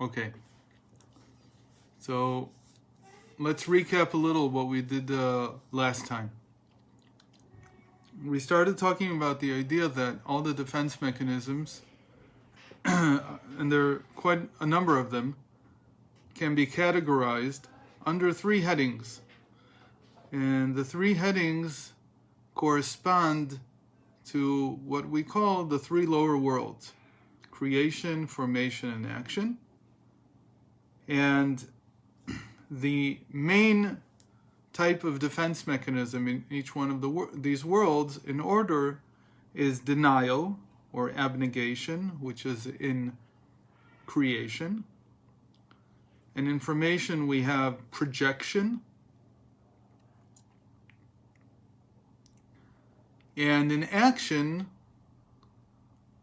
Okay. So let's recap a little what we did last time. We started talking about the idea that all the defense mechanisms, and there are quite a number of them, can be categorized under three headings. And the three headings correspond to what we call the three lower worlds: creation, formation, and action. And the main type of defense mechanism in each one of these worlds in order is denial or abnegation, which is in creation. And in formation we have projection. And in action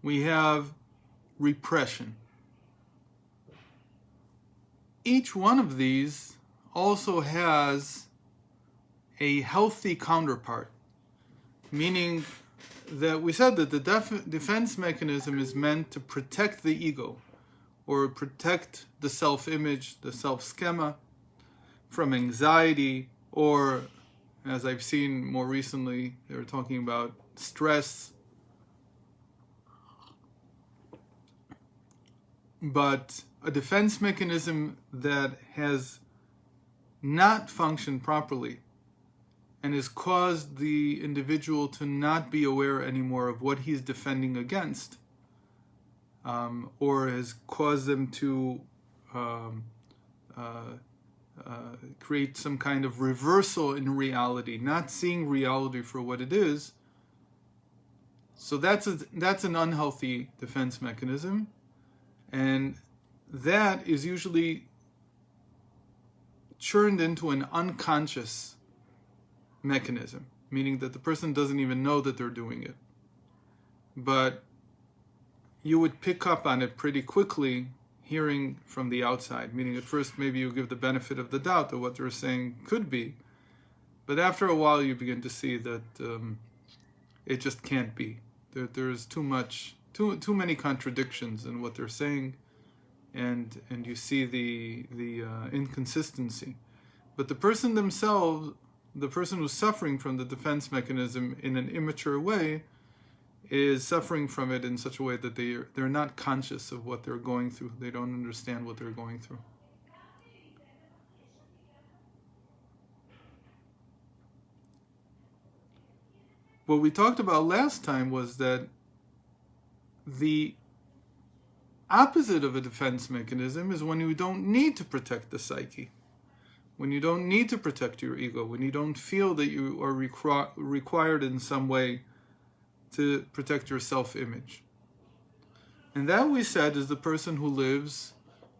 we have repression. Each one of these also has a healthy counterpart, meaning that we said that the defense mechanism is meant to protect the ego, or protect the self-image, the self-schema, from anxiety, or, as I've seen more recently, they were talking about stress. But a defense mechanism that has not functioned properly and has caused the individual to not be aware anymore of what he's defending against, or has caused them to create some kind of reversal in reality, not seeing reality for what it is. So that's an unhealthy defense mechanism, and that is usually churned into an unconscious mechanism, meaning that the person doesn't even know that they're doing it. But you would pick up on it pretty quickly hearing from the outside, meaning at first maybe you give the benefit of the doubt of what they're saying could be, but after a while you begin to see that it just can't be. There's too many contradictions in what they're saying, and you see the inconsistency. But the person themselves, the person who's suffering from the defense mechanism in an immature way, is suffering from it in such a way that they're not conscious of what they're going through. They don't understand what they're going through. What we talked about last time was that the opposite of a defense mechanism is when you don't need to protect the psyche, when you don't need to protect your ego, when you don't feel that you are required in some way to protect your self-image. And that, we said, is the person who lives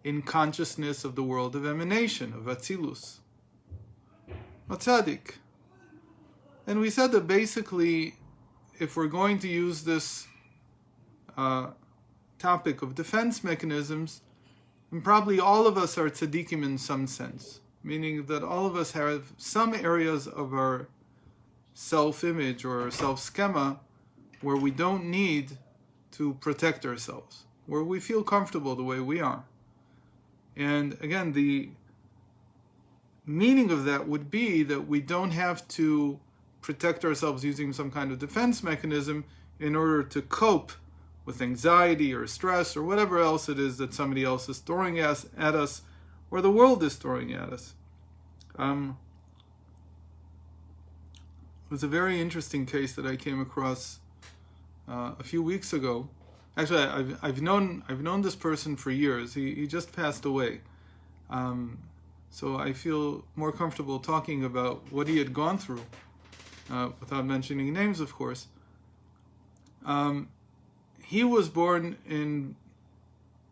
in consciousness of the world of emanation, of Atzilus, a tzaddik. And we said that basically, if we're going to use this topic of defense mechanisms, and probably all of us are tzaddikim in some sense, meaning that all of us have some areas of our self-image or self-schema where we don't need to protect ourselves, where we feel comfortable the way we are. And again, the meaning of that would be that we don't have to protect ourselves using some kind of defense mechanism in order to cope with anxiety or stress or whatever else it is that somebody else is throwing at us, or the world is throwing at us. It was a very interesting case that I came across a few weeks ago. Actually, I've known this person for years. He just passed away, so I feel more comfortable talking about what he had gone through, without mentioning names, of course. He was born in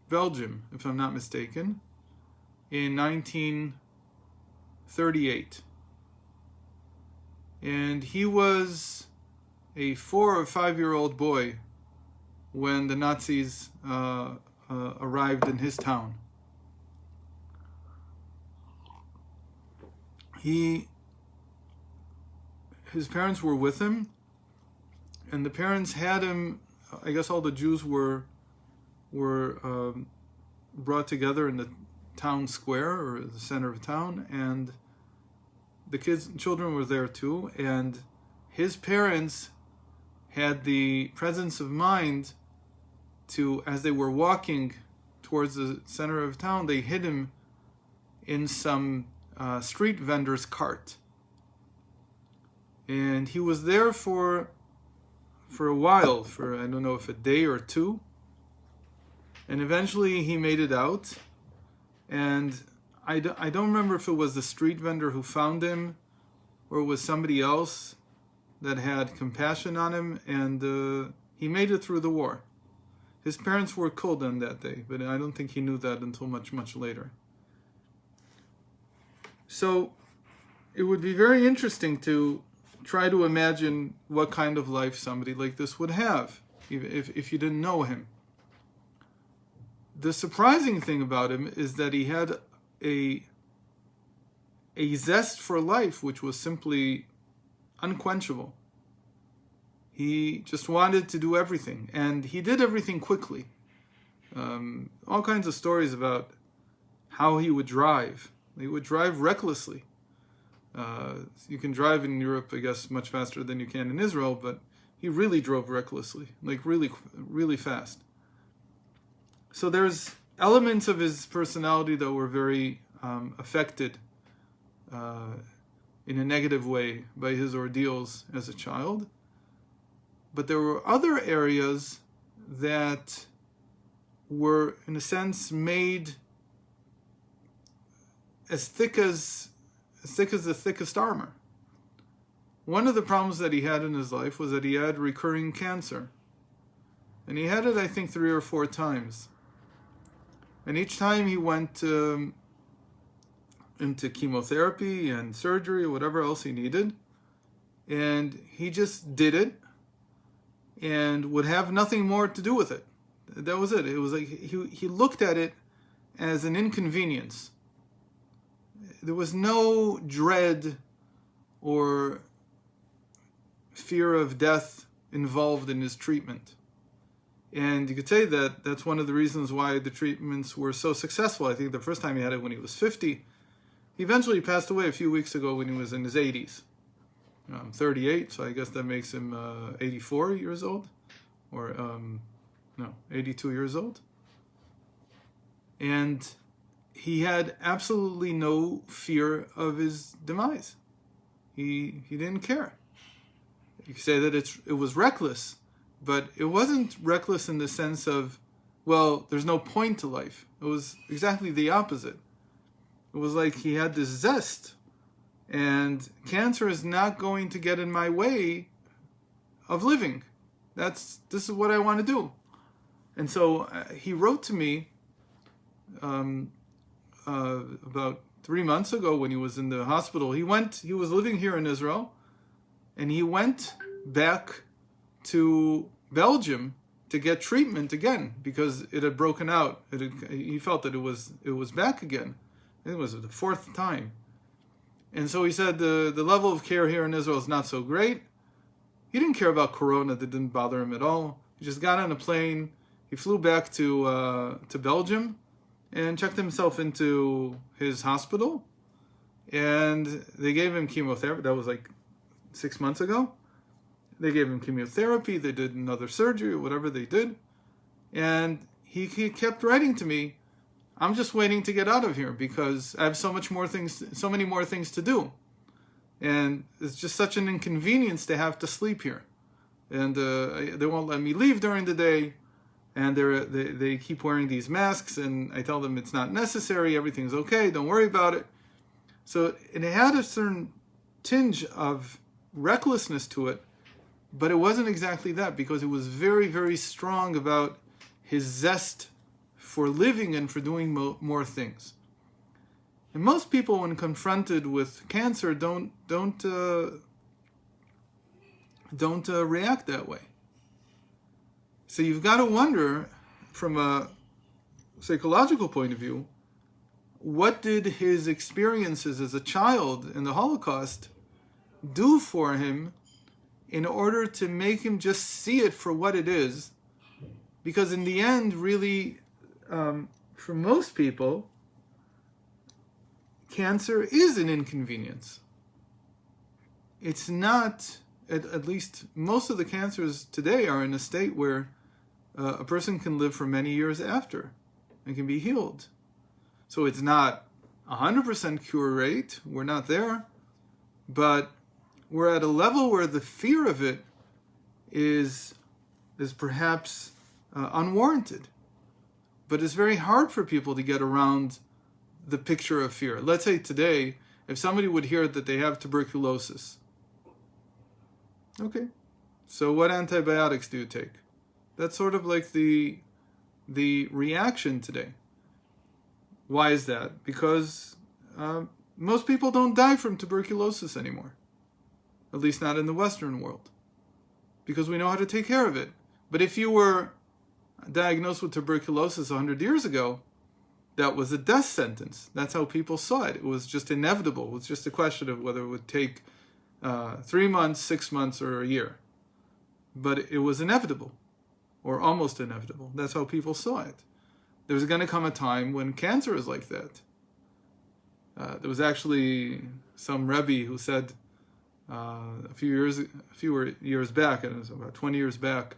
Belgium, if I'm not mistaken, in 1938. And he was a 4 or 5 year old boy when the Nazis arrived in his town. His parents were with him, and the parents had him. I guess all the Jews were brought together in the town square or the center of town, and the children were there too, and his parents had the presence of mind to, as they were walking towards the center of town, they hid him in some street vendor's cart. And he was there for a while, for I don't know if a day or two. And eventually he made it out. And I don't remember if it was the street vendor who found him or it was somebody else that had compassion on him. And he made it through the war. His parents were killed on that day, but I don't think he knew that until much, much later. So it would be very interesting to try to imagine what kind of life somebody like this would have if you didn't know him. The surprising thing about him is that he had a zest for life which was simply unquenchable. He just wanted to do everything, and he did everything quickly. All kinds of stories about how he would drive. He would drive recklessly. You can drive in Europe, I guess, much faster than you can in Israel, but he really drove recklessly, like really, really fast. So there's elements of his personality that were very affected in a negative way by his ordeals as a child. But there were other areas that were, in a sense, made as thick as the thickest armor. One of the problems that he had in his life was that he had recurring cancer. And he had it, I think, 3 or 4 times. And each time he went into chemotherapy and surgery or whatever else he needed. And he just did it and would have nothing more to do with it. That was it. It was like he looked at it as an inconvenience. There was no dread or fear of death involved in his treatment. And you could say that that's one of the reasons why the treatments were so successful. I think the first time he had it when he was 50. He eventually passed away a few weeks ago when he was in his 80s. 38, so I guess that makes him 84 years old. Or, 82 years old. And he had absolutely no fear of his demise. He didn't care. You could say that it was reckless, but it wasn't reckless in the sense of, well, there's no point to life. It was exactly the opposite. It was like he had this zest, and cancer is not going to get in my way of living. This is what I want to do. And so he wrote to me about 3 months ago when he was in the hospital. He was living here in Israel, and he went back to Belgium to get treatment again because it had broken out. He felt that it was back again. I think it was the 4th time. And so he said the level of care here in Israel is not so great. He didn't care about Corona. That didn't bother him at all. He just got on a plane. He flew back to Belgium and checked himself into his hospital. And they gave him chemotherapy. That was like 6 months ago. They gave him chemotherapy. They did another surgery or whatever they did. And he kept writing to me, I'm just waiting to get out of here because I have so many more things to do. And it's just such an inconvenience to have to sleep here. And they won't let me leave during the day. And they keep wearing these masks. And I tell them it's not necessary. Everything's okay. Don't worry about it. So it had a certain tinge of recklessness to it. But it wasn't exactly that, because it was very, very strong about his zest for living and for doing more things. And most people, when confronted with cancer, don't react that way. So you've got to wonder, from a psychological point of view, what did his experiences as a child in the Holocaust do for him in order to make him just see it for what it is? Because in the end, really, for most people, cancer is an inconvenience. It's not, at least most of the cancers today are in a state where a person can live for many years after and can be healed. So it's not 100% cure rate, we're not there, but we're at a level where the fear of it is perhaps unwarranted. But it's very hard for people to get around the picture of fear. Let's say today, if somebody would hear that they have tuberculosis, okay, so what antibiotics do you take? That's sort of like the reaction today. Why is that? Because most people don't die from tuberculosis anymore. At least not in the Western world. Because we know how to take care of it. But if you were diagnosed with tuberculosis 100 years ago, that was a death sentence. That's how people saw it. It was just inevitable. It was just a question of whether it would take 3 months, 6 months, or a year. But it was inevitable, or almost inevitable. That's how people saw it. There's going to come a time when cancer is like that. There was actually some Rebbe who said a few years back, and it was about 20 years back,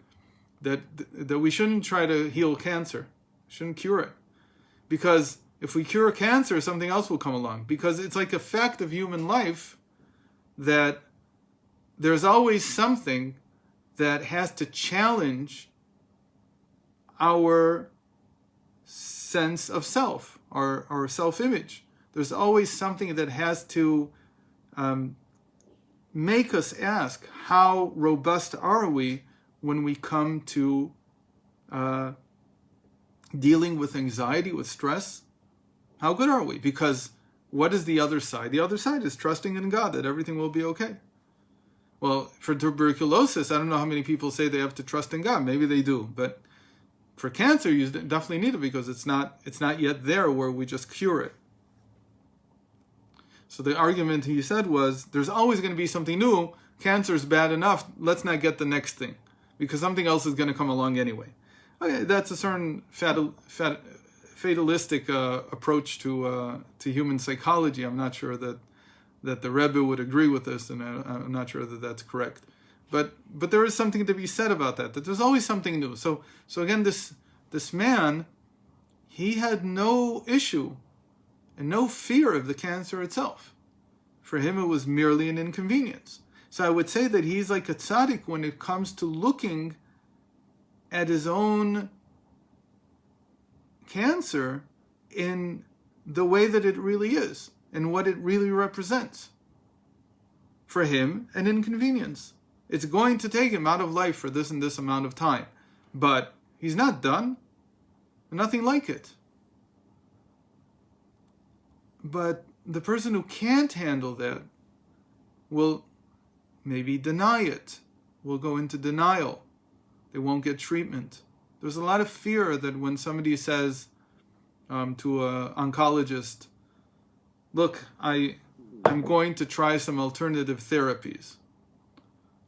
that we shouldn't try to heal cancer, shouldn't cure it, because if we cure cancer, something else will come along. Because it's like a fact of human life that there's always something that has to challenge our sense of self, our self-image. There's always something that has to make us ask, how robust are we when we come to dealing with anxiety, with stress? How good are we? Because what is the other side? The other side is trusting in God that everything will be okay. Well, for tuberculosis, I don't know how many people say they have to trust in God. Maybe they do. But for cancer, you definitely need it, because it's not yet there where we just cure it. So the argument he said was, there's always going to be something new. Cancer is bad enough. Let's not get the next thing, because something else is going to come along anyway. Okay, that's a certain fatalistic approach to human psychology. I'm not sure that the Rebbe would agree with this, and I'm not sure that that's correct. But there is something to be said about that there's always something new. So again, this man, he had no issue and no fear of the cancer itself. For him, it was merely an inconvenience. So I would say that he's like a tzaddik when it comes to looking at his own cancer in the way that it really is and what it really represents. For him, an inconvenience. It's going to take him out of life for this and this amount of time. But he's not done. Nothing like it. But the person who can't handle that will maybe deny it, will go into denial. They won't get treatment. There's a lot of fear that when somebody says to an oncologist, look, I'm going to try some alternative therapies.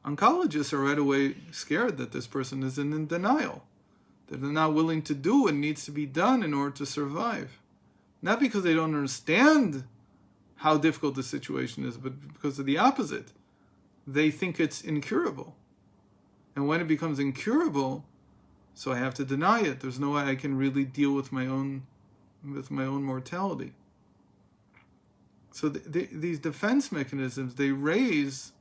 Oncologists are right away scared that this person is in denial, that they're not willing to do what needs to be done in order to survive. Not because they don't understand how difficult the situation is, but because of the opposite. They think it's incurable. And when it becomes incurable, so I have to deny it. There's no way I can really deal with my own mortality. So these defense mechanisms, they raise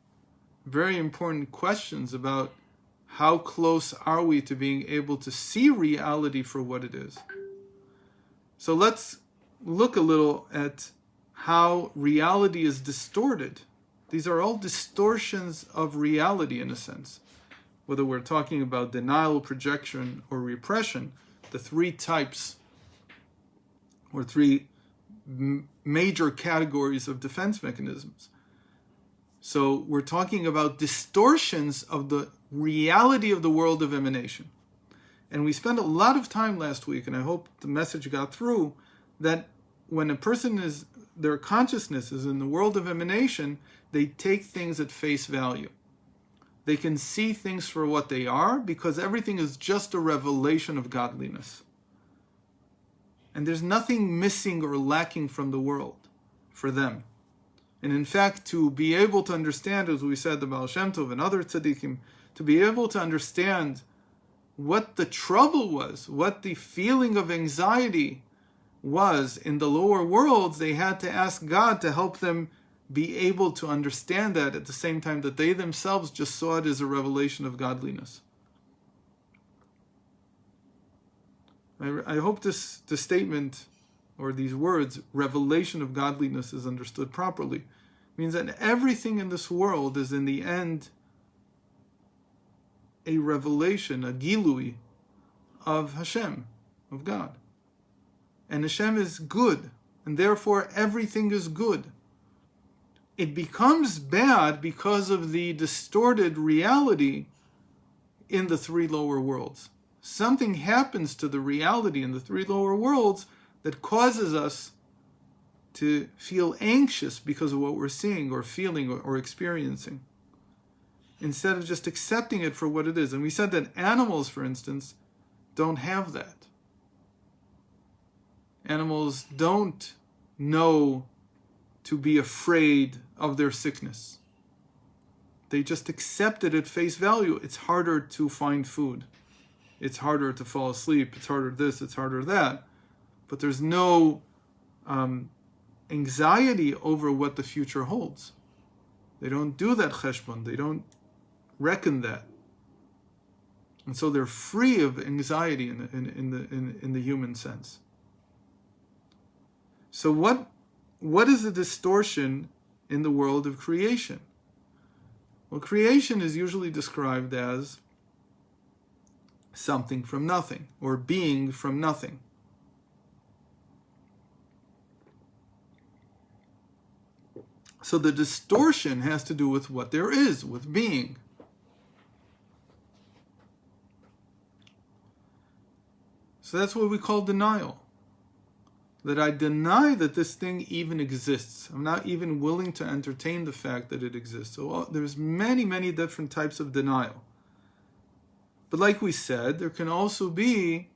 very important questions about how close are we to being able to see reality for what it is. So let's look a little at how reality is distorted. These are all distortions of reality in a sense. Whether we're talking about denial, projection, or repression, the three types or three major categories of defense mechanisms. So we're talking about distortions of the reality of the world of emanation. And we spent a lot of time last week, and I hope the message got through, that when a person their consciousness is in the world of emanation, they take things at face value. They can see things for what they are, because everything is just a revelation of godliness. And there's nothing missing or lacking from the world for them. And in fact, to be able to understand, as we said, the Baal Shem Tov and other tzaddikim, to be able to understand what the trouble was, what the feeling of anxiety was in the lower worlds, they had to ask God to help them be able to understand that at the same time that they themselves just saw it as a revelation of godliness. I hope this statement, or these words, revelation of godliness, is understood properly. It means that everything in this world is in the end a revelation, a gilui of Hashem, of God. And Hashem is good, and therefore everything is good. It becomes bad because of the distorted reality in the three lower worlds. Something happens to the reality in the three lower worlds that causes us to feel anxious because of what we're seeing or feeling or experiencing, instead of just accepting it for what it is. And we said that animals, for instance, don't have that. Animals don't know to be afraid of their sickness. They just accept it at face value. It's harder to find food. It's harder to fall asleep. It's harder this, it's harder that. But there's no anxiety over what the future holds. They don't do that cheshbon. They don't reckon that. And so they're free of anxiety in the human sense. So what is the distortion in the world of creation? Well, creation is usually described as something from nothing, or being from nothing. So the distortion has to do with what there is, with being. So that's what we call denial. That I deny that this thing even exists. I'm not even willing to entertain the fact that it exists. So there's many, many different types of denial. But like we said, there can also be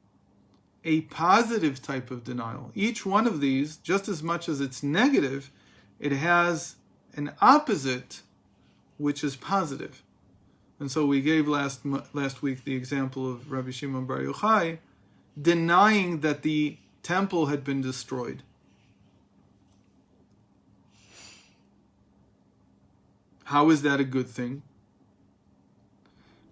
a positive type of denial. Each one of these, just as much as it's negative, it has an opposite which is positive. And so we gave last week the example of Rabbi Shimon Bar Yochai denying that the temple had been destroyed. How is that a good thing?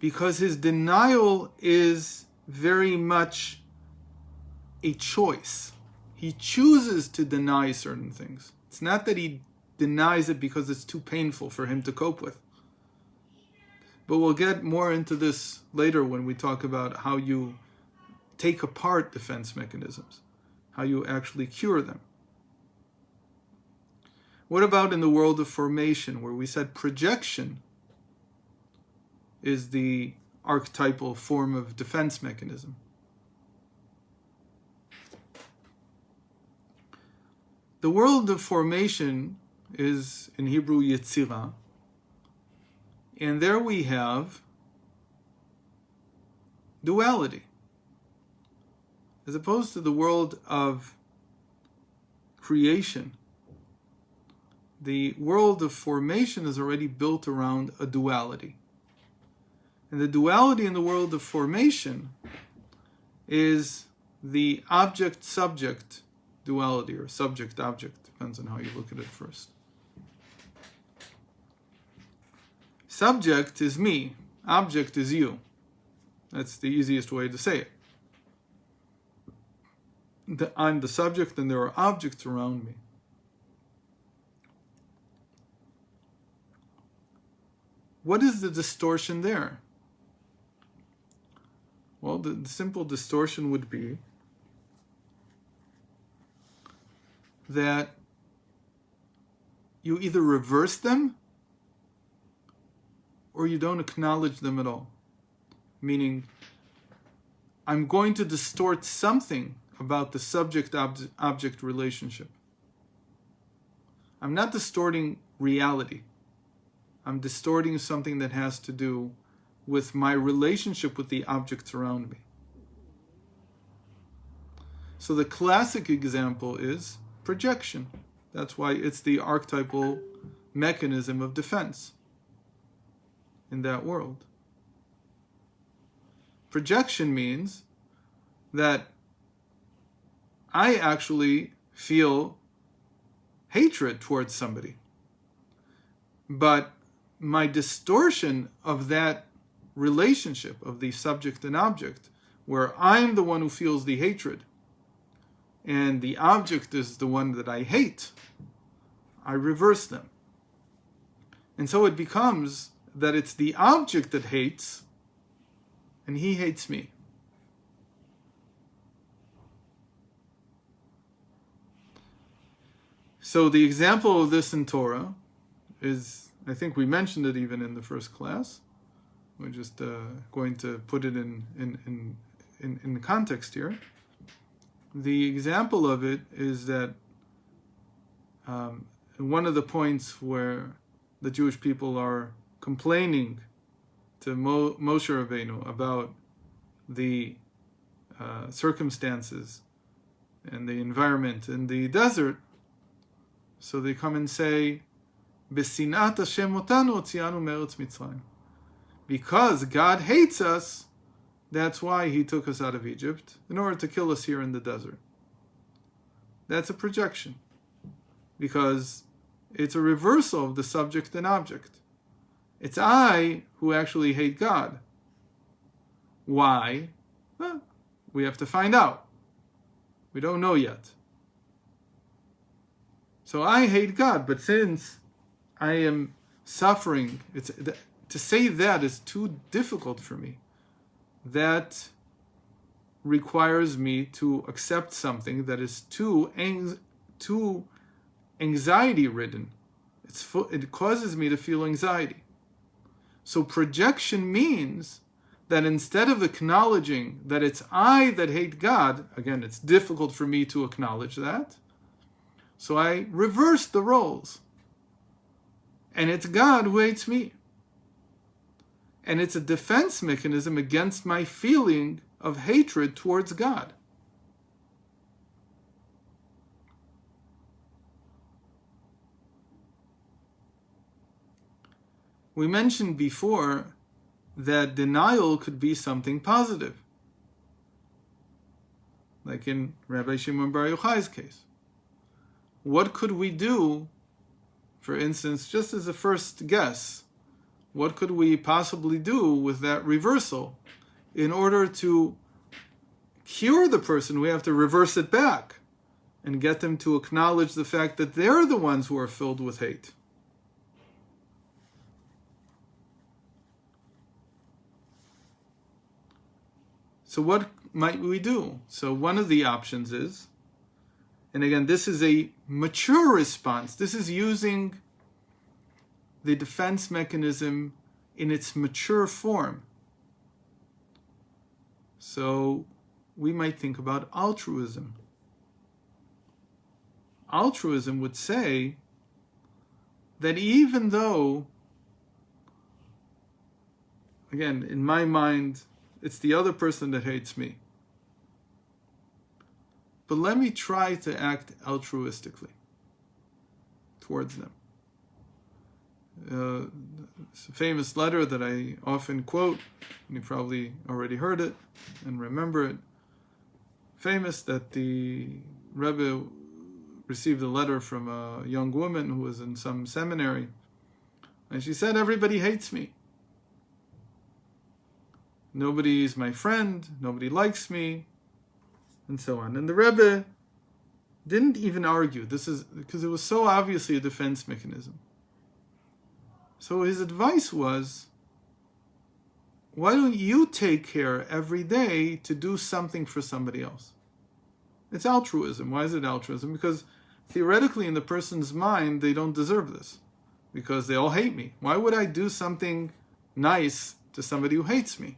Because his denial is very much a choice. He chooses to deny certain things. It's not that he denies it because it's too painful for him to cope with. But we'll get more into this later when we talk about how you take apart defense mechanisms, how you actually cure them. What about in the world of formation, where we said projection is the archetypal form of defense mechanism? The world of formation is, in Hebrew, Yetzirah. And there we have duality. As opposed to the world of creation, the world of formation is already built around a duality. And the duality in the world of formation is the object-subject duality, or subject-object, depends on how you look at it first. Subject is me, object is you. That's the easiest way to say it. I'm the subject and there are objects around me. What is the distortion there? Well, the simple distortion would be that you either reverse them or you don't acknowledge them at all. Meaning, I'm going to distort something about the subject-object relationship. I'm not distorting reality. I'm distorting something that has to do with my relationship with the objects around me. So the classic example is projection. That's why it's the archetypal mechanism of defense in that world. Projection means that I actually feel hatred towards somebody. But my distortion of that relationship of the subject and object, where I'm the one who feels the hatred and the object is the one that I hate, I reverse them. And so it becomes that it's the object that hates and he hates me. So the example of this in Torah is, I think we mentioned it even in the first class. We're just going to put it in the context here. The example of it is that one of the points where the Jewish people are complaining to Moshe Rabbeinu about the circumstances and the environment in the desert, so they come and say, "B'sinat Hashem otanu otzianu me'eretz Mitzrayim." Because God hates us, that's why he took us out of Egypt, in order to kill us here in the desert. That's a projection, because it's a reversal of the subject and object. It's I who actually hate God. Why? Well, we have to find out. We don't know yet. So I hate God, but since I am suffering, to say that is too difficult for me. That requires me to accept something that is too anxiety-ridden. It causes me to feel anxiety. So projection means that instead of acknowledging that it's I that hate God, again, it's difficult for me to acknowledge that, so I reverse the roles. And it's God who hates me. And it's a defense mechanism against my feeling of hatred towards God. We mentioned before that denial could be something positive, like in Rabbi Shimon Bar Yochai's case. What could we do, for instance, just as a first guess, what could we possibly do with that reversal? In order to cure the person, we have to reverse it back and get them to acknowledge the fact that they're the ones who are filled with hate. So what might we do? So one of the options is, and again, this is a mature response. This is using the defense mechanism in its mature form. So we might think about altruism. Altruism would say that even though, again, in my mind, it's the other person that hates me, but let me try to act altruistically towards them. It's a famous letter that I often quote, and you probably already heard it and remember it. Famous that the Rebbe received a letter from a young woman who was in some seminary, and she said, "Everybody hates me. Nobody is my friend, nobody likes me," and so on. And the Rebbe didn't even argue. This is because it was so obviously a defense mechanism. So his advice was, why don't you take care every day to do something for somebody else? It's altruism. Why is it altruism? Because theoretically in the person's mind, they don't deserve this, because they all hate me. Why would I do something nice to somebody who hates me?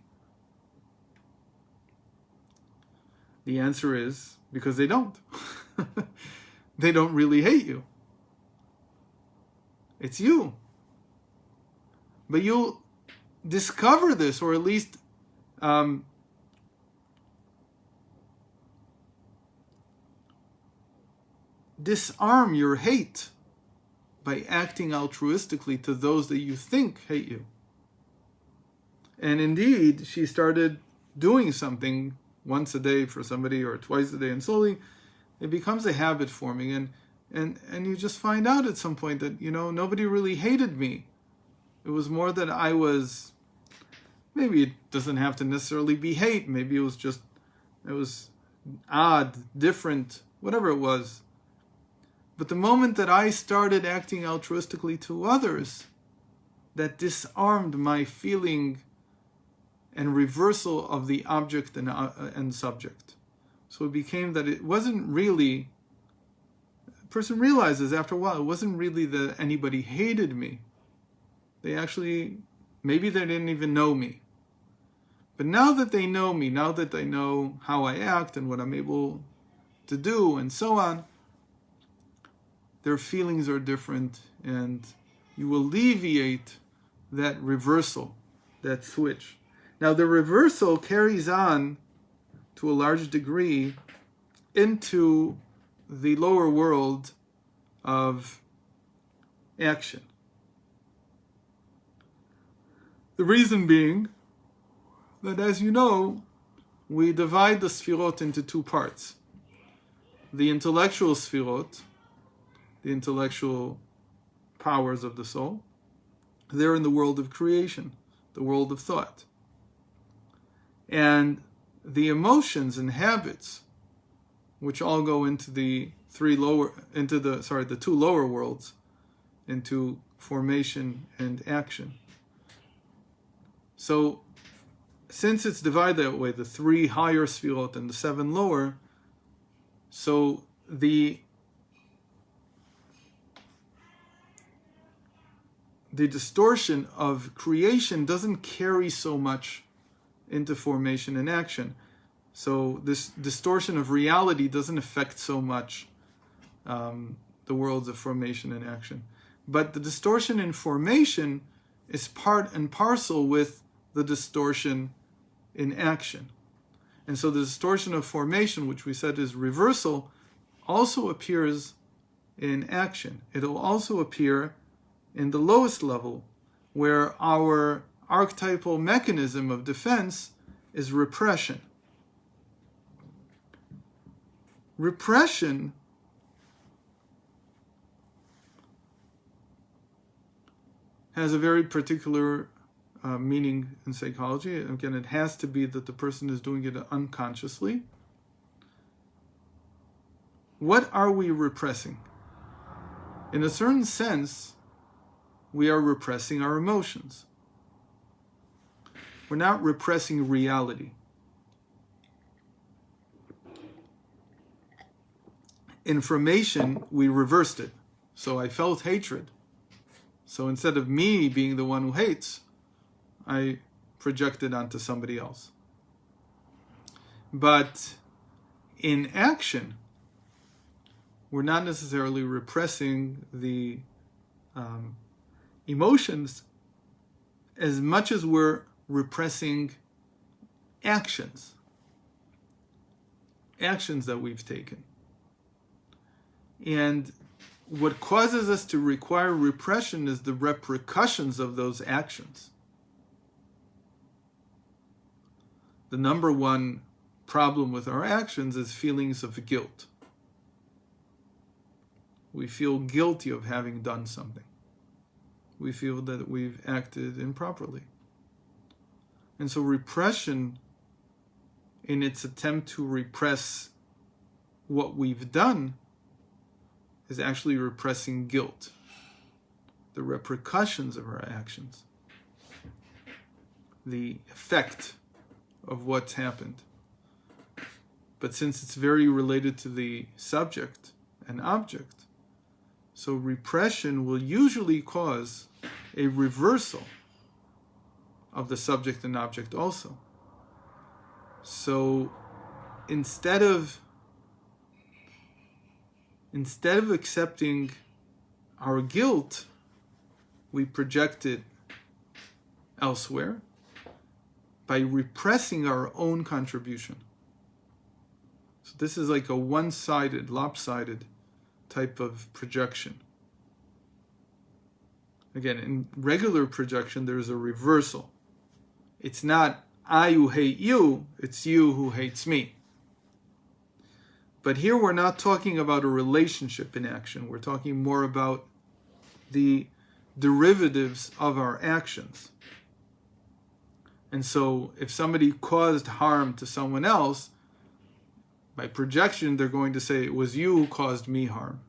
The answer is because they don't. They don't really hate you. It's you. But you'll discover this, or at least disarm your hate by acting altruistically to those that you think hate you. And indeed, she started doing something once a day for somebody or twice a day, and slowly it becomes a habit forming, and you just find out at some point that, nobody really hated me. It was more that I was, maybe it doesn't have to necessarily be hate, maybe it was odd, different, whatever it was. But the moment that I started acting altruistically to others, that disarmed my feeling and reversal of the object and subject. So it became that it wasn't really, the person realizes after a while, it wasn't really that anybody hated me. They actually, maybe they didn't even know me. But now that they know me, now that they know how I act and what I'm able to do and so on, their feelings are different, and you alleviate that reversal, that switch. Now the reversal carries on to a large degree into the lower world of action. The reason being that, as you know, we divide the sfirot into two parts. The intellectual sfirot, the intellectual powers of the soul, they're in the world of creation, the world of thought. And the emotions and habits, which all go into the two lower worlds, into formation and action. So, since it's divided that way, the 3 higher sfirot and the 7 lower, so the distortion of creation doesn't carry so much into formation and action. So this distortion of reality doesn't affect so much the worlds of formation and action. But the distortion in formation is part and parcel with the distortion in action. And so the distortion of formation, which we said is reversal, also appears in action. It'll also appear in the lowest level, where our archetypal mechanism of defense is repression. Repression has a very particular meaning in psychology. Again, it has to be that the person is doing it unconsciously. What are we repressing? In a certain sense, we are repressing our emotions. We're not repressing reality. Information, we reversed it. So I felt hatred. So instead of me being the one who hates, I projected onto somebody else. But in action, we're not necessarily repressing the emotions as much as we're repressing actions that we've taken. And what causes us to require repression is the repercussions of those actions. The number one problem with our actions is feelings of guilt. We feel guilty of having done something. We feel that we've acted improperly. And so repression, in its attempt to repress what we've done, is actually repressing guilt, the repercussions of our actions, the effect of what's happened. But since it's very related to the subject and object, so repression will usually cause a reversal of the subject and object also. So instead of accepting our guilt, we project it elsewhere by repressing our own contribution. So this is like a one-sided, lopsided type of projection. Again, in regular projection, there's a reversal. It's not I who hate you, it's you who hates me. But here we're not talking about a relationship in action. We're talking more about the derivatives of our actions. And so if somebody caused harm to someone else, by projection, they're going to say, it was you who caused me harm.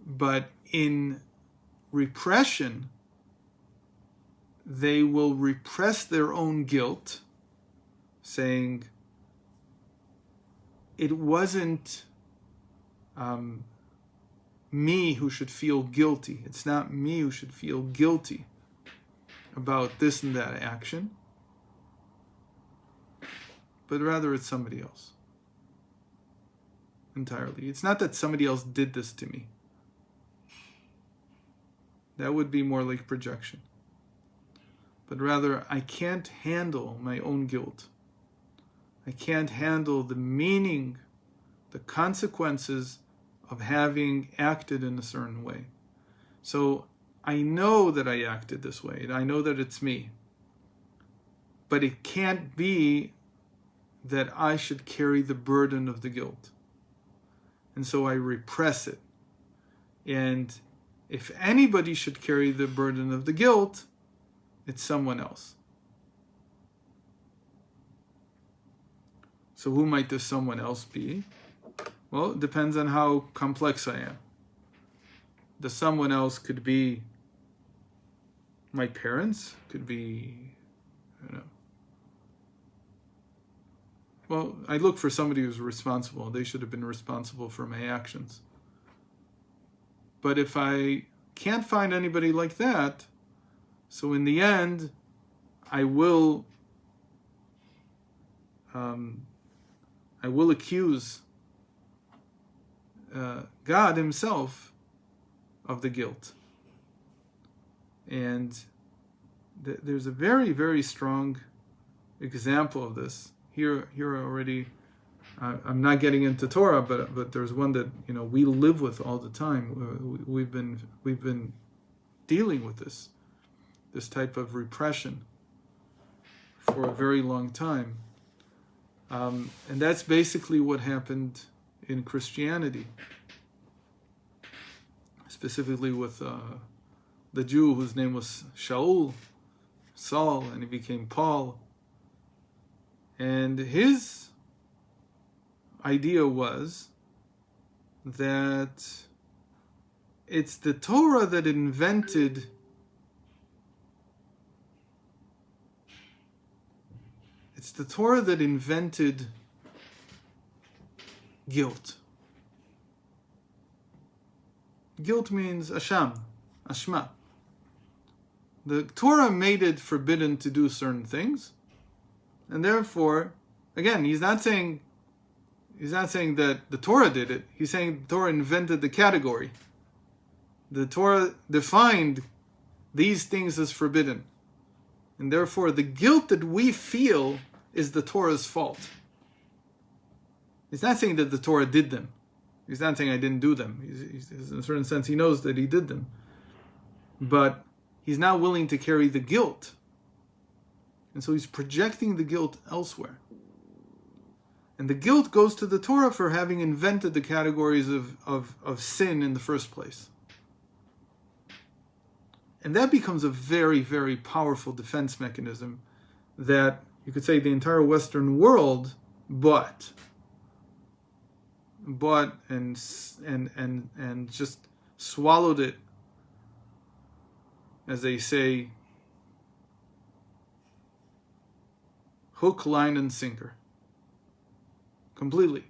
But in repression, they will repress their own guilt, saying, it wasn't me who should feel guilty. It's not me who should feel guilty about this and that action, but rather it's somebody else entirely. It's not that somebody else did this to me. That would be more like projection. But rather, I can't handle my own guilt. I can't handle the meaning, the consequences of having acted in a certain way. So I know that I acted this way. I know that it's me. But it can't be that I should carry the burden of the guilt. And so I repress it. And if anybody should carry the burden of the guilt, it's someone else. So who might this someone else be? Well, it depends on how complex I am. The someone else could be my parents, could be, well, I look for somebody who's responsible. They should have been responsible for my actions. But if I can't find anybody like that, so in the end, I will accuse God himself of the guilt. And there's a very, very strong example of this. Here already, I'm not getting into Torah, but there's one that we live with all the time. We've been dealing with this type of repression for a very long time, and that's basically what happened in Christianity, specifically with the Jew whose name was Saul, and he became Paul. And his idea was that it's the Torah that invented guilt. Guilt means ashma. The Torah made it forbidden to do certain things. And therefore, again, he's not saying that the Torah did it. He's saying the Torah invented the category. The Torah defined these things as forbidden. And therefore, the guilt that we feel is the Torah's fault. He's not saying that the Torah did them. He's not saying I didn't do them. In a certain sense, he knows that he did them. But he's not willing to carry the guilt. And so he's projecting the guilt elsewhere. And the guilt goes to the Torah for having invented the categories of sin in the first place. And that becomes a very, very powerful defense mechanism that you could say the entire Western world bought and just swallowed it, as they say, hook, line, and sinker. Completely.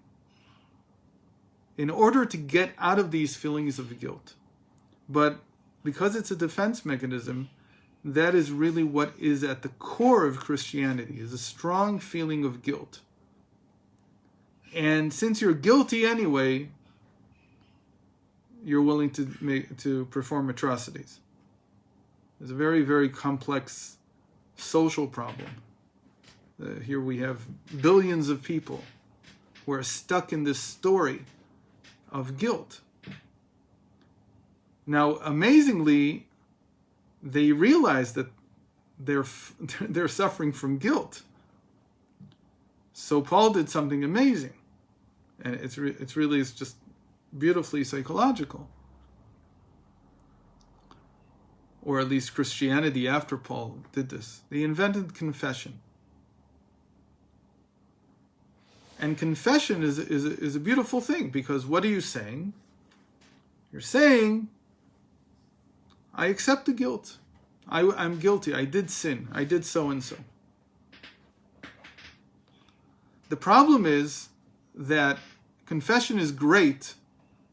In order to get out of these feelings of guilt. But because it's a defense mechanism, that is really what is at the core of Christianity, is a strong feeling of guilt. And since you're guilty anyway, you're willing to perform atrocities. It's a very, very complex social problem. Here we have billions of people who are stuck in this story of guilt. Now, amazingly, they realize that they're suffering from guilt. So Paul did something amazing, and it's just beautifully psychological, or at least Christianity after Paul did this. They invented confession, and confession is a beautiful thing, because what are you saying? You're saying, I accept the guilt. I'm guilty. I did sin. I did so and so. The problem is that confession is great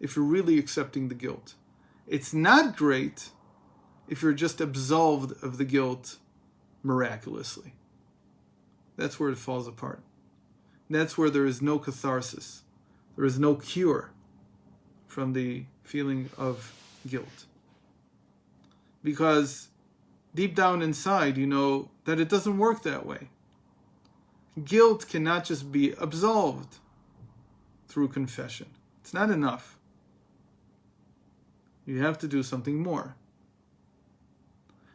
if you're really accepting the guilt. It's not great if you're just absolved of the guilt miraculously. That's where it falls apart. That's where there is no catharsis. There is no cure from the feeling of guilt. Because deep down inside, you know that it doesn't work that way. Guilt cannot just be absolved through confession. It's not enough. You have to do something more.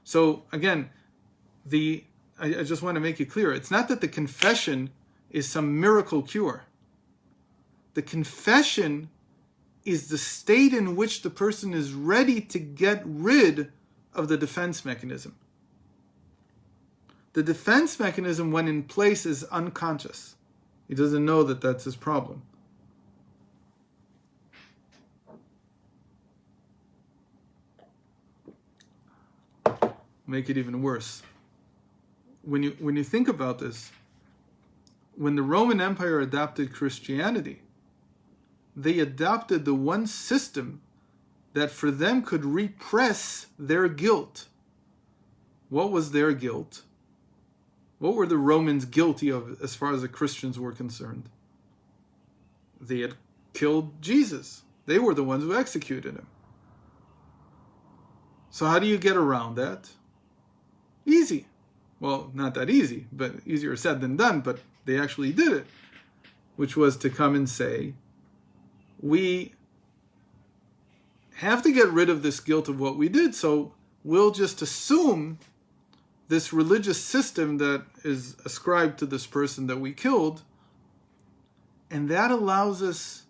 So again, I just want to make it clear, it's not that the confession is some miracle cure. The confession is the state in which the person is ready to get rid of the defense mechanism. The defense mechanism, when in place, is unconscious. He doesn't know that that's his problem. Make it even worse. When you think about this, when the Roman Empire adopted Christianity, they adopted the one system that for them could repress their guilt. What was their guilt? What were the Romans guilty of as far as the Christians were concerned? They had killed Jesus. They were the ones who executed him. So how do you get around that? Easy. Well, not that easy, but easier said than done, but they actually did it. Which was to come and say, we have to get rid of this guilt of what we did, so we'll just assume this religious system that is ascribed to this person that we killed, and that allows us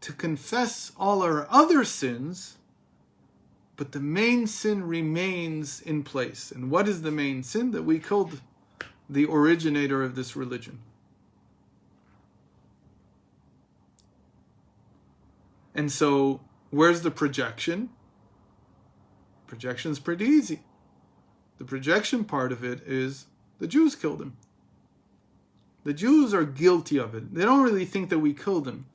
to confess all our other sins, but the main sin remains in place. And what is the main sin? That we killed the originator of this religion. And so, where's the projection? Projection's pretty easy. The projection part of it is the Jews killed him. The Jews are guilty of it. They don't really think that we killed him,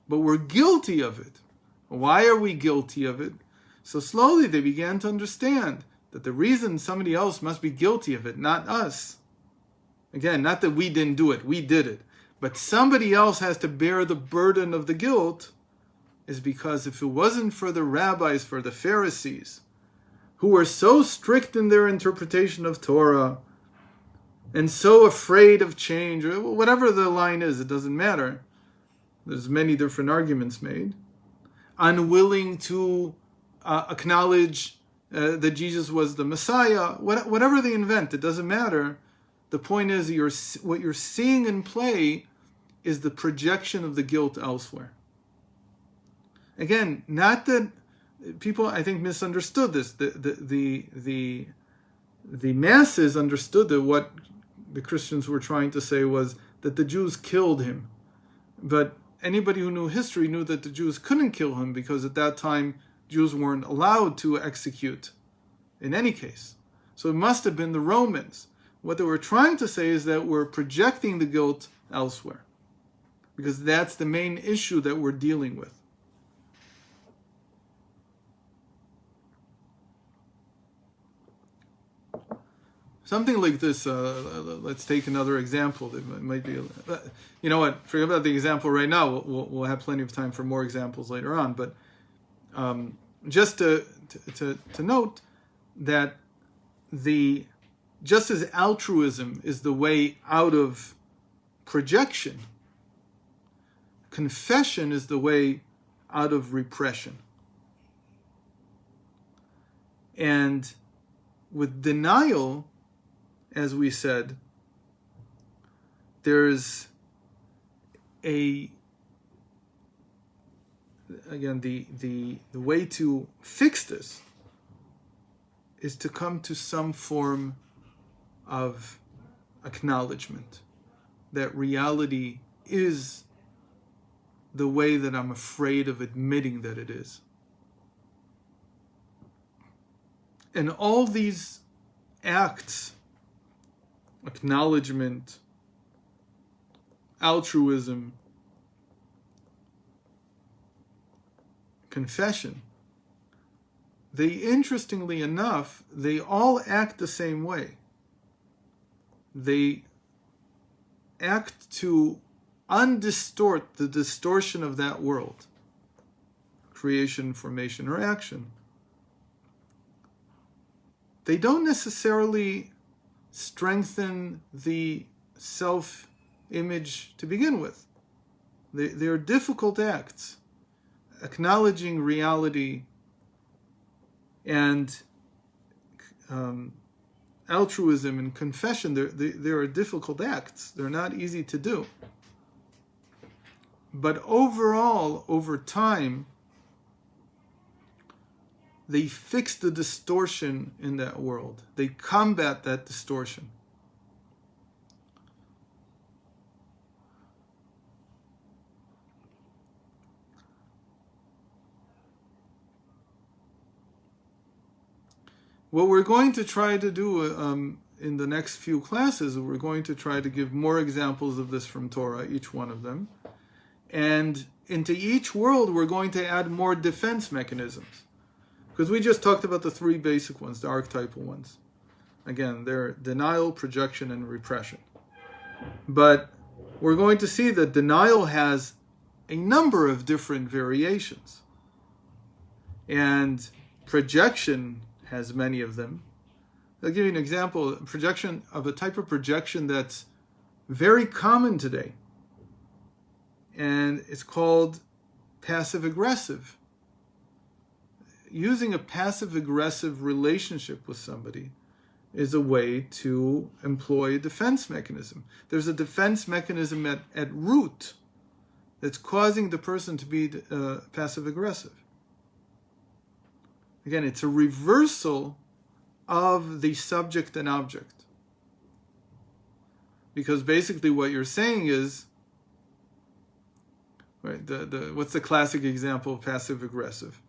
but we're guilty of it. Why are we guilty of it? So slowly they began to understand that the reason somebody else must be guilty of it, not us. Again, not that we didn't do it, we did it. But somebody else has to bear the burden of the guilt, is because if it wasn't for the rabbis, for the Pharisees, who were so strict in their interpretation of Torah, and so afraid of change, or whatever the line is, it doesn't matter. There's many different arguments made. Unwilling to acknowledge that Jesus was the Messiah, whatever they invent, it doesn't matter. The point is, what you're seeing in play is the projection of the guilt elsewhere. Again, not that people, I think, misunderstood this. The masses understood that what the Christians were trying to say was that the Jews killed him. But anybody who knew history knew that the Jews couldn't kill him, because at that time Jews weren't allowed to execute in any case. So it must have been the Romans. What they were trying to say is that we're projecting the guilt elsewhere, because that's the main issue that we're dealing with. Something like this, let's take another example. It might be, you know what, forget about the example right now. We'll have plenty of time for more examples later on. But just to note that just as altruism is the way out of projection, confession is the way out of repression. And with denial, as we said, there's the way to fix this is to come to some form of acknowledgement that reality is the way that I'm afraid of admitting that it is. And all these acts, acknowledgement, altruism, confession, interestingly enough, they all act the same way. They act to undistort the distortion of that world, creation, formation, or action. They don't necessarily strengthen the self-image to begin with. They're difficult acts. Acknowledging reality and altruism and confession, they are difficult acts. They're not easy to do. But overall, over time, they fix the distortion in that world. They combat that distortion. What we're going to try to do in the next few classes, we're going to try to give more examples of this from Torah, each one of them. And into each world, we're going to add more defense mechanisms. Because we just talked about the three basic ones, the archetypal ones. Again, they're denial, projection, and repression. But we're going to see that denial has a number of different variations. And projection has many of them. I'll give you an example, projection of a type of projection that's very common today. And it's called passive-aggressive. Using a passive-aggressive relationship with somebody is a way to employ a defense mechanism. There's a defense mechanism at root that's causing the person to be passive-aggressive. Again, it's a reversal of the subject and object. Because basically what you're saying is, right, what's the classic example of passive-aggressive?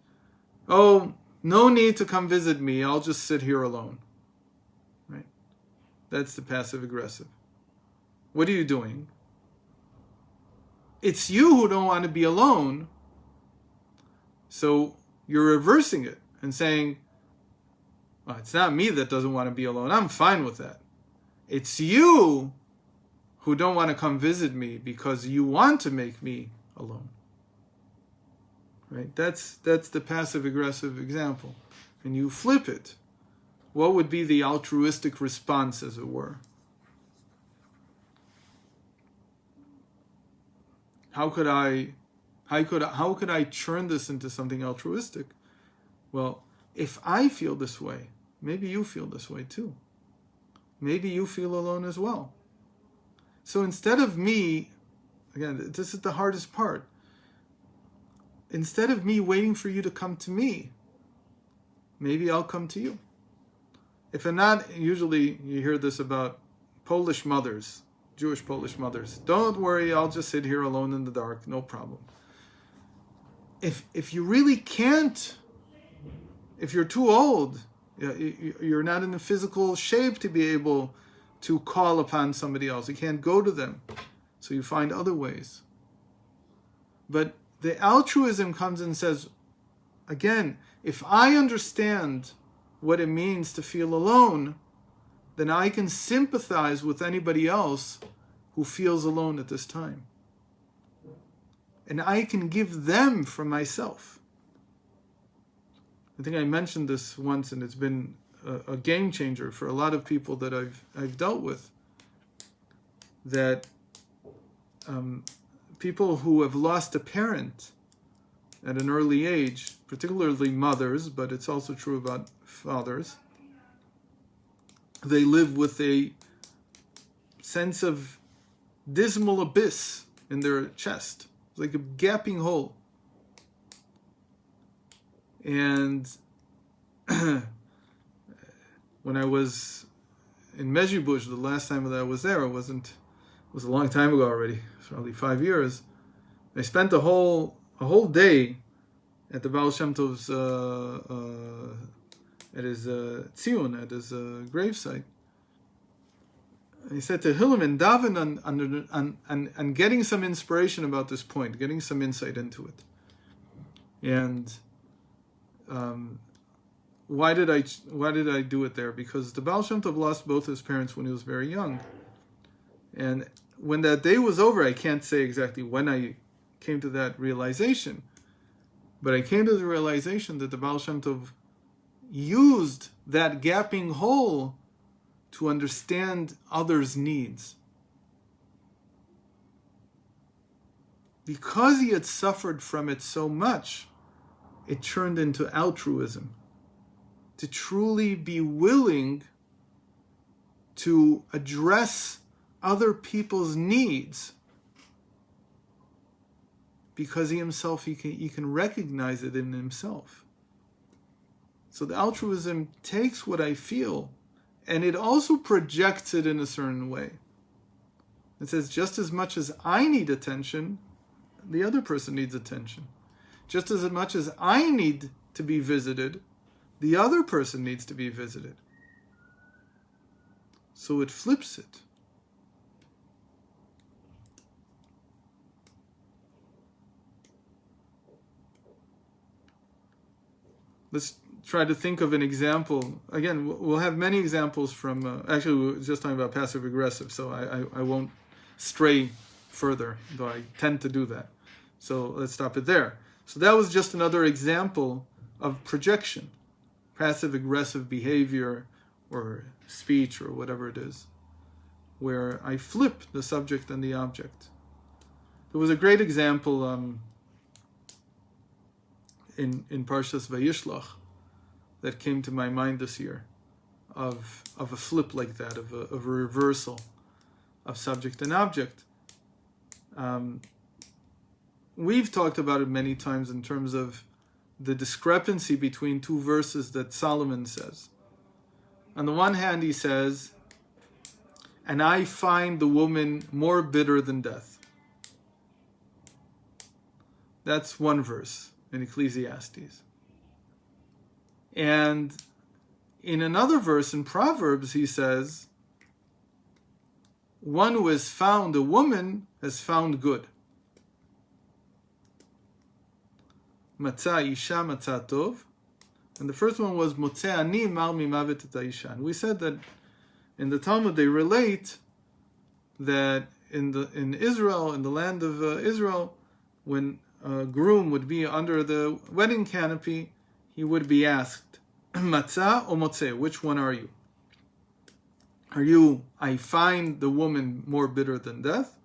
Oh, no need to come visit me, I'll just sit here alone. Right? That's the passive-aggressive. What are you doing? It's you who don't want to be alone, so you're reversing it and saying, well, it's not me that doesn't want to be alone, I'm fine with that. It's you who don't want to come visit me because you want to make me alone. Right? That's the passive-aggressive example. And you flip it. What would be the altruistic response, as it were? How could I turn this into something altruistic? Well, if I feel this way, maybe you feel this way too. Maybe you feel alone as well. So instead of me, again, this is the hardest part. Instead of me waiting for you to come to me, maybe I'll come to you. If I'm not, usually you hear this about Polish mothers, Jewish Polish mothers. Don't worry, I'll just sit here alone in the dark, no problem. If you really can't, if you're too old, you're not in the physical shape to be able to call upon somebody else. You can't go to them. So you find other ways. But the altruism comes and says, again, if I understand what it means to feel alone, then I can sympathize with anybody else who feels alone at this time. And I can give them from myself. I think I mentioned this once, and it's been a game changer for a lot of people that I've dealt with. That people who have lost a parent at an early age, particularly mothers, but it's also true about fathers, they live with a sense of dismal abyss in their chest. It's like a gaping hole. And when I was in Mezhibush, the last time that I was there, it was a long time ago already, probably 5 years. I spent a whole day at the Baal Shem Tov's at his tziyun, at his gravesite. And he said to Hillel and daven on getting some inspiration about this point, getting some insight into it. And why did I do it there? Because the Baal Shem Tov lost both his parents when he was very young. And when that day was over, I can't say exactly when I came to that realization, but I came to the realization that the Baal Shem Tov used that gaping hole to understand others' needs. Because he had suffered from it so much, it turned into altruism. To truly be willing to address other people's needs, because he himself, he can recognize it in himself. So the altruism takes what I feel, and it also projects it in a certain way. It says, just as much as I need attention, the other person needs attention. Just as much as I need to be visited, the other person needs to be visited. So it flips it. Let's try to think of an example. Again, we'll have many examples from, actually we were just talking about passive aggressive, so I won't stray further, though I tend to do that. So let's stop it there. So that was just another example of projection, passive aggressive behavior or speech or whatever it is, where I flip the subject and the object. There was a great example in Parshas Vayishlach that came to my mind this year of a flip like that, of a reversal of subject and object. We've talked about it many times in terms of the discrepancy between two verses that Solomon says. On the one hand, he says, "And I find the woman more bitter than death." That's one verse in Ecclesiastes. And in another verse in Proverbs, he says, "One who has found a woman has found good." Matzah isha matzah tov. And the first one was Motzeh ani mar mimavet et haisha. And we said that in the Talmud they relate that in Israel, in the land of Israel, when a groom would be under the wedding canopy, he would be asked, Matzah or Motzeh, which one are you? Are you, I find the woman more bitter than death?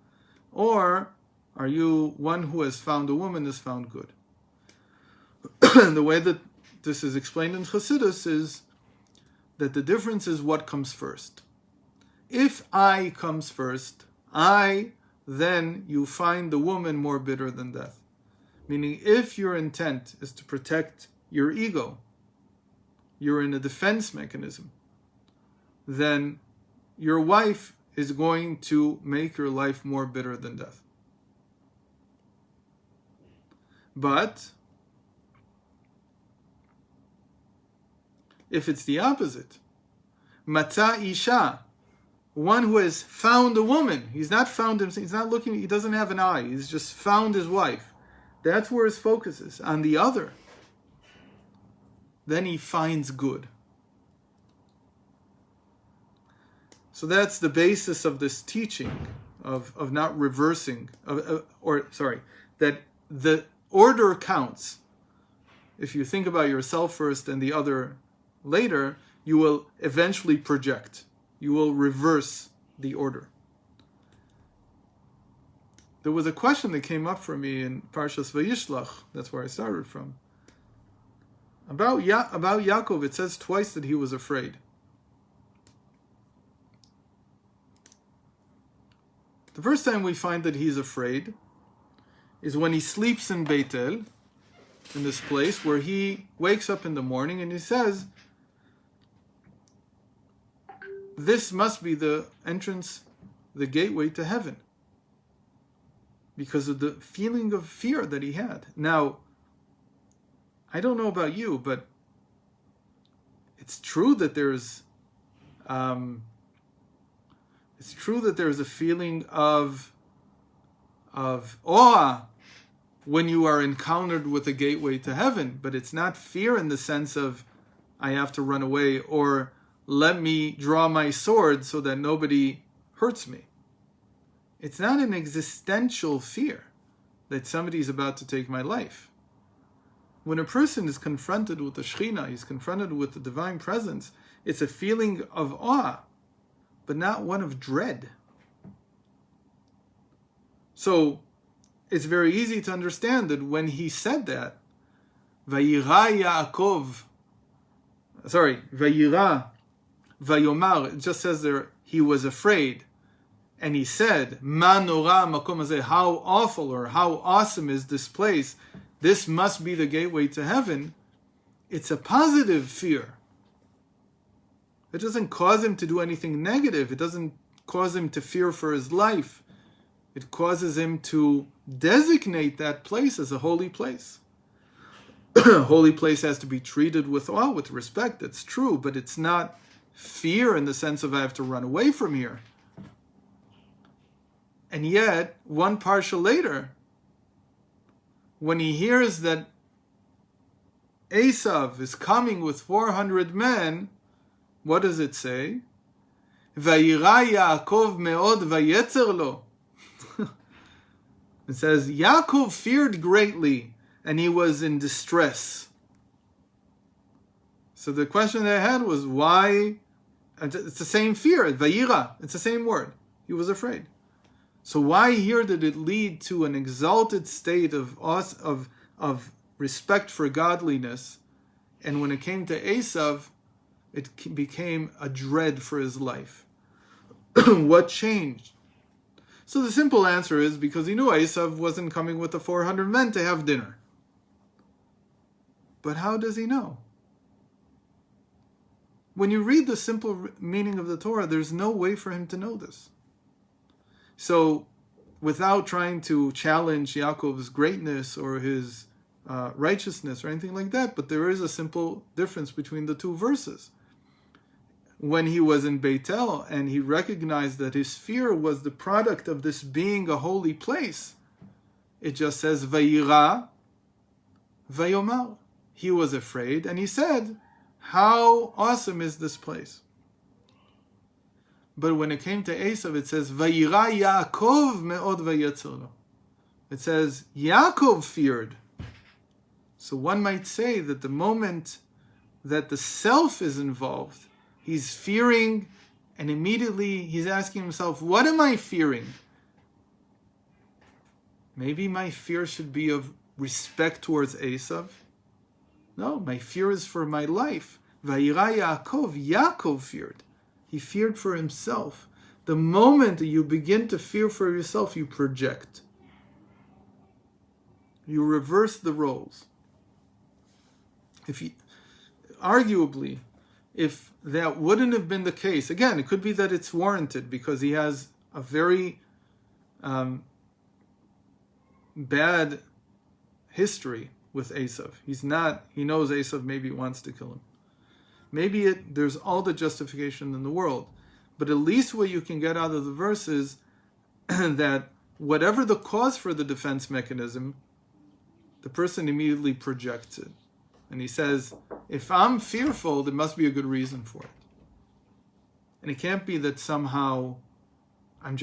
Or are you one who has found a woman has found good? The way that this is explained in Chassidus is that the difference is what comes first. If I comes first, then you find the woman more bitter than death. Meaning, if your intent is to protect your ego, you're in a defense mechanism, then your wife is going to make your life more bitter than death. But if it's the opposite, Matzah isha, one who has found a woman, he's not found himself, he's not looking, he doesn't have an eye, he's just found his wife. That's where his focus is. On the other, then he finds good. So that's the basis of this teaching of not reversing, that the order counts. If you think about yourself first and the other later, you will eventually project. You will reverse the order. there was a question that came up for me in Parshas Vayishlach. That's where I started from. About Yaakov, it says twice that he was afraid. The first time we find that he's afraid is when he sleeps in Beitel, in this place where he wakes up in the morning and he says, this must be the entrance, the gateway to heaven, because of the feeling of fear that he had. Now, I don't know about you, but it's true that there's a feeling of awe when you are encountered with a gateway to heaven, but it's not fear in the sense of I have to run away or let me draw my sword so that nobody hurts me. It's not an existential fear that somebody is about to take my life. When a person is confronted with the Shekhinah, he's confronted with the divine presence, it's a feeling of awe, but not one of dread. So it's very easy to understand that when he said that, Vayira, Vayomar, it just says there, he was afraid. And he said, Ma nora makom hazeh, how awful or how awesome is this place? This must be the gateway to heaven. It's a positive fear. It doesn't cause him to do anything negative. It doesn't cause him to fear for his life. It causes him to designate that place as a holy place. A holy place has to be treated with awe, with respect. That's true, but it's not fear in the sense of I have to run away from here. And yet, one parsha later, when he hears that Esav is coming with 400 men, what does it say? Vayira Yaakov me'od vayetzer lo. It says, Yaakov feared greatly, and he was in distress. So the question they had was, why? It's the same fear, Vayira, it's the same word. He was afraid. So why here did it lead to an exalted state of respect for godliness, and when it came to Esav, it became a dread for his life? What changed? So the simple answer is because he knew Esav wasn't coming with the 400 men to have dinner. But how does he know? When you read the simple meaning of the Torah, there's no way for him to know this. So, without trying to challenge Yaakov's greatness or his righteousness or anything like that, but there is a simple difference between the two verses. When he was in Beitel and he recognized that his fear was the product of this being a holy place, it just says, Vayira, Vayomar. He was afraid and he said, how awesome is this place? But when it came to Esav, it says, Vayira Yaakov me'od vayetzer lo. It says, Yaakov feared. So one might say that the moment that the self is involved, he's fearing, and immediately he's asking himself, what am I fearing? Maybe my fear should be of respect towards Esav. No, my fear is for my life. Vayira Yaakov feared. He feared for himself. The moment that you begin to fear for yourself, you project. You reverse the roles. Arguably, if that wouldn't have been the case, again, it could be that it's warranted because he has a very bad history with Esav. He knows Esav maybe wants to kill him. Maybe there's all the justification in the world. But at least what you can get out of the verse is that whatever the cause for the defense mechanism, the person immediately projects it. And he says, if I'm fearful, there must be a good reason for it. And it can't be that somehow I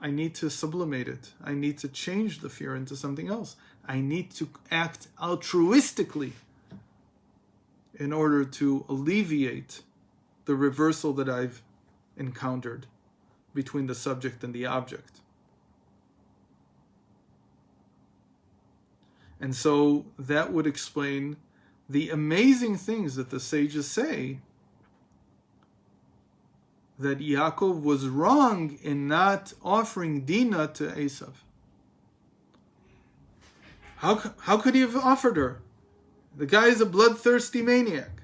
need to sublimate it. I need to change the fear into something else. I need to act altruistically in order to alleviate the reversal that I've encountered between the subject and the object. And so that would explain the amazing things that the sages say, that Yaakov was wrong in not offering Dinah to Esav. How could he have offered her? The guy is a bloodthirsty maniac.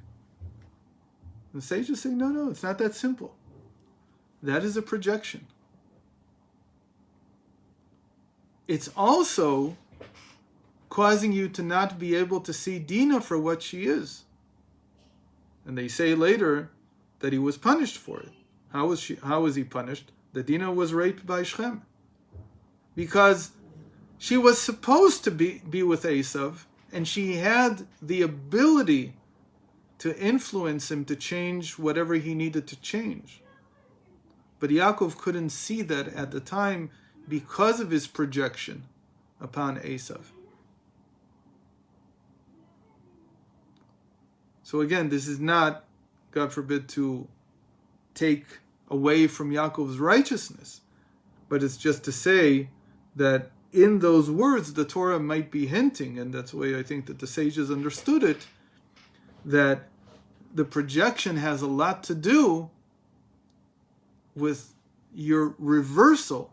The sages say, no, it's not that simple. That is a projection. It's also causing you to not be able to see Dinah for what she is. And they say later that he was punished for it. How was he punished? That Dinah was raped by Shechem. Because she was supposed to be with Esav, and she had the ability to influence him to change whatever he needed to change. But Yaakov couldn't see that at the time because of his projection upon Esav. So again, this is not, God forbid, to take away from Yaakov's righteousness, but it's just to say that in those words the Torah might be hinting, and that's the way I think that the sages understood it, that the projection has a lot to do with your reversal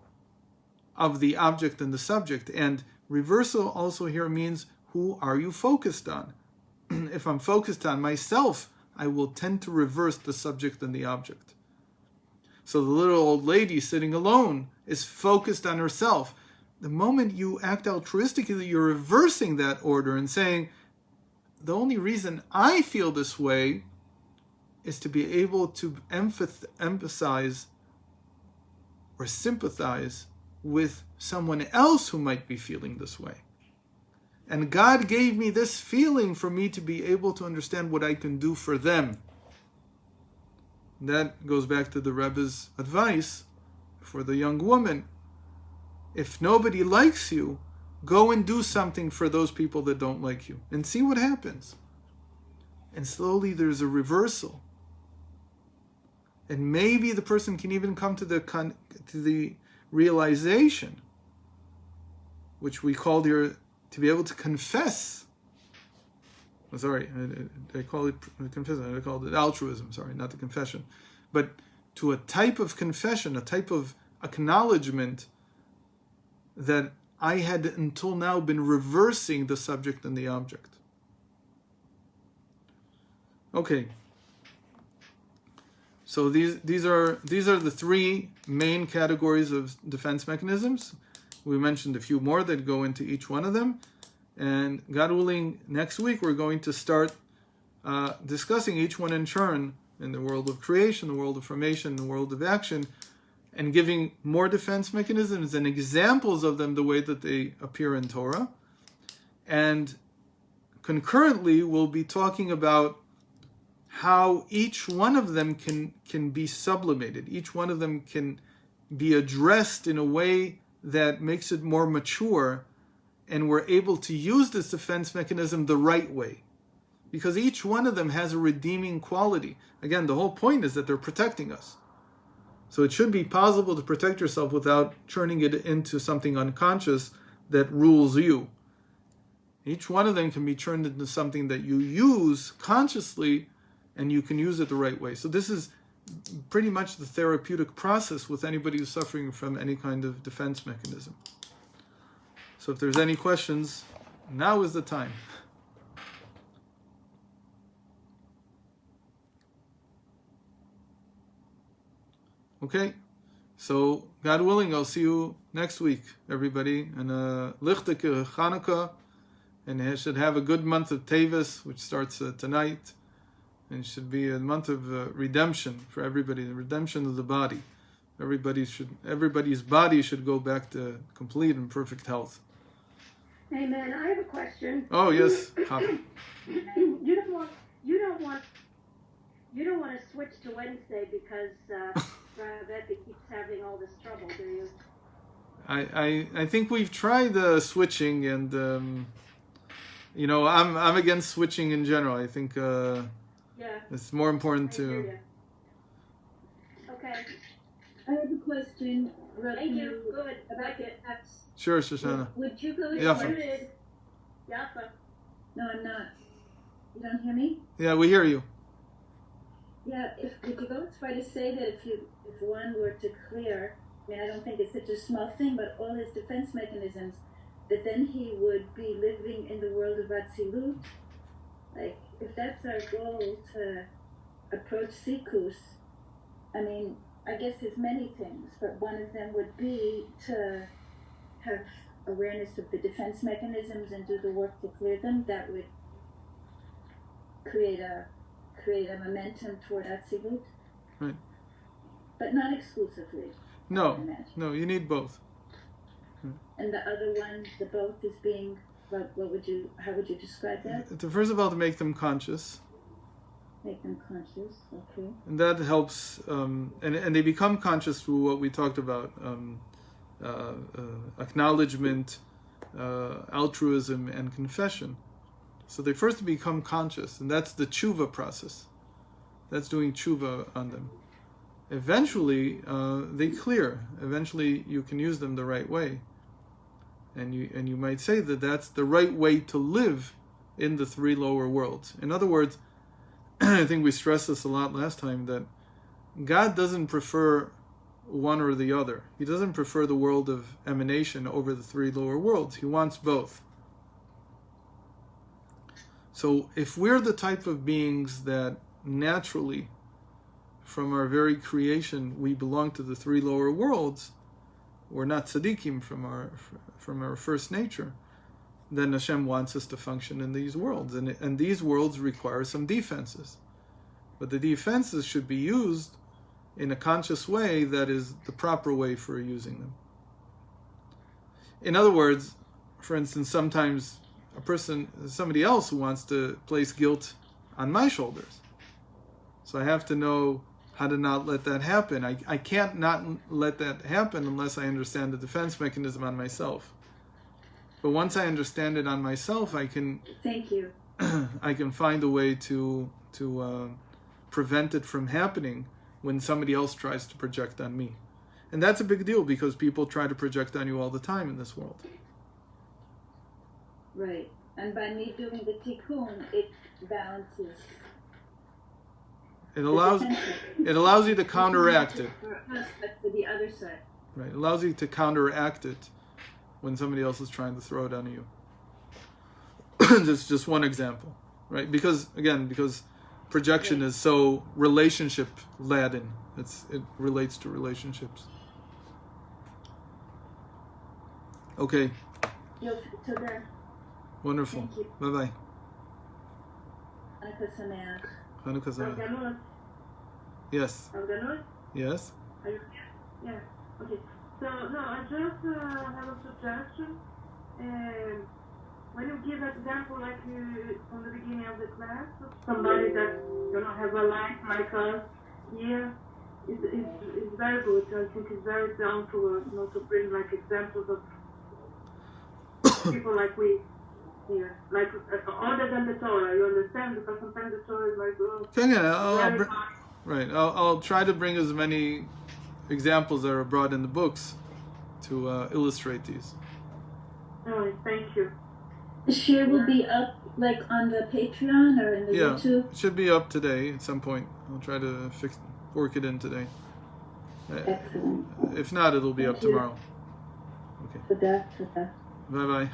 of the object and the subject. And reversal also here means, who are you focused on? If I'm focused on myself, I will tend to reverse the subject and the object. So the little old lady sitting alone is focused on herself. The moment you act altruistically, you're reversing that order and saying, the only reason I feel this way is to be able to empathize or sympathize with someone else who might be feeling this way. And God gave me this feeling for me to be able to understand what I can do for them. That goes back to the Rebbe's advice for the young woman. If nobody likes you, go and do something for those people that don't like you and see what happens. And slowly there's a reversal. And maybe the person can even come to the realization, which we called here, to be able to confess. Sorry, I call it confession. I call it altruism. Sorry, not the confession, but to a type of confession, a type of acknowledgement that I had until now been reversing the subject and the object. Okay. So these are the three main categories of defense mechanisms. We mentioned a few more that go into each one of them. And God willing, next week we're going to start discussing each one in turn in the world of creation, the world of formation, the world of action, and giving more defense mechanisms and examples of them the way that they appear in Torah. And concurrently, we'll be talking about how each one of them can be sublimated. Each one of them can be addressed in a way that makes it more mature, and we're able to use this defense mechanism the right way. Because each one of them has a redeeming quality. Again, the whole point is that they're protecting us. So it should be possible to protect yourself without turning it into something unconscious that rules you. Each one of them can be turned into something that you use consciously, and you can use it the right way. So this is pretty much the therapeutic process with anybody who's suffering from any kind of defense mechanism. So if there's any questions, now is the time. Okay, so God willing, I'll see you next week, everybody. And Lichtike Chanukah, and you should have a good month of Tevis, which starts tonight. And it should be a month of redemption for everybody, the redemption of the body. Everybody's body should go back to complete and perfect health. Amen. I have a question. Oh yes, You don't want to switch to Wednesday because Rabbi keeps having all this trouble, do you? I think we've tried switching, and I'm against switching in general. I think it's more important to. Okay. I have a question. Thank you. Good. About Like it. Sure, Shoshana. Would you go Yeah, switch? Yafa. No, I'm not. You don't hear me? Yeah, we hear you. Yeah, would you go as far to say that if one were to clear, I mean, I don't think it's such a small thing, but all his defense mechanisms, that then he would be living in the world of Atzilut? Like, if that's our goal to approach Sikus, I mean, I guess there's many things, but one of them would be to have awareness of the defense mechanisms and do the work to clear them. That would create a momentum toward Atzilut. Right. But not exclusively. I No, imagine. no, you need both. And the other one, the both is being, how would you describe that? First of all, to make them conscious. Make them conscious, okay. And that helps, and they become conscious through what we talked about, acknowledgement, altruism, and confession. So they first become conscious, and that's the tshuva process. That's doing tshuva on them. Eventually, they clear. Eventually, you can use them the right way. And you might say that that's the right way to live in the three lower worlds. In other words, I think we stressed this a lot last time, that God doesn't prefer one or the other. He doesn't prefer the world of emanation over the three lower worlds. He wants both. So if we're the type of beings that naturally, from our very creation, we belong to the three lower worlds, we're not tzaddikim from our first nature, then Hashem wants us to function in these worlds. And these worlds require some defenses. But the defenses should be used in a conscious way that is the proper way for using them. In other words, for instance, sometimes somebody else who wants to place guilt on my shoulders. So I have to know how to not let that happen. I can't not let that happen unless I understand the defense mechanism on myself. But once I understand it on myself, I can Thank you. I can find a way to prevent it from happening when somebody else tries to project on me. And that's a big deal because people try to project on you all the time in this world. Right. And by me doing the tikkun, it balances. It allows you to counteract it. For us, but for the other side. Right. It allows you to counteract it when somebody else is trying to throw it on you. just one example, right? Because projection is so relationship laden. It relates to relationships. Okay. Toda. Wonderful. Thank you. Bye-bye. Hanukkah Sameach. Hanukkah Sameach. Avganot. Yes. Avganot? Yes. Are you? Yeah. Okay. So no, I just have a suggestion. When you give example like from the beginning of the class, somebody that has a life like us here, is very good. I think it's very down to earth, to bring like examples of people like we here, like other than the Torah. You understand? Because sometimes the Torah is like right. I'll try to bring as many examples that are brought in the books to illustrate these. Oh, thank you. The share will be up like on the Patreon or in the YouTube? It should be up today at some point. I'll try to work it in today. Excellent. If not, it'll be up tomorrow. Okay. For that. Bye-bye.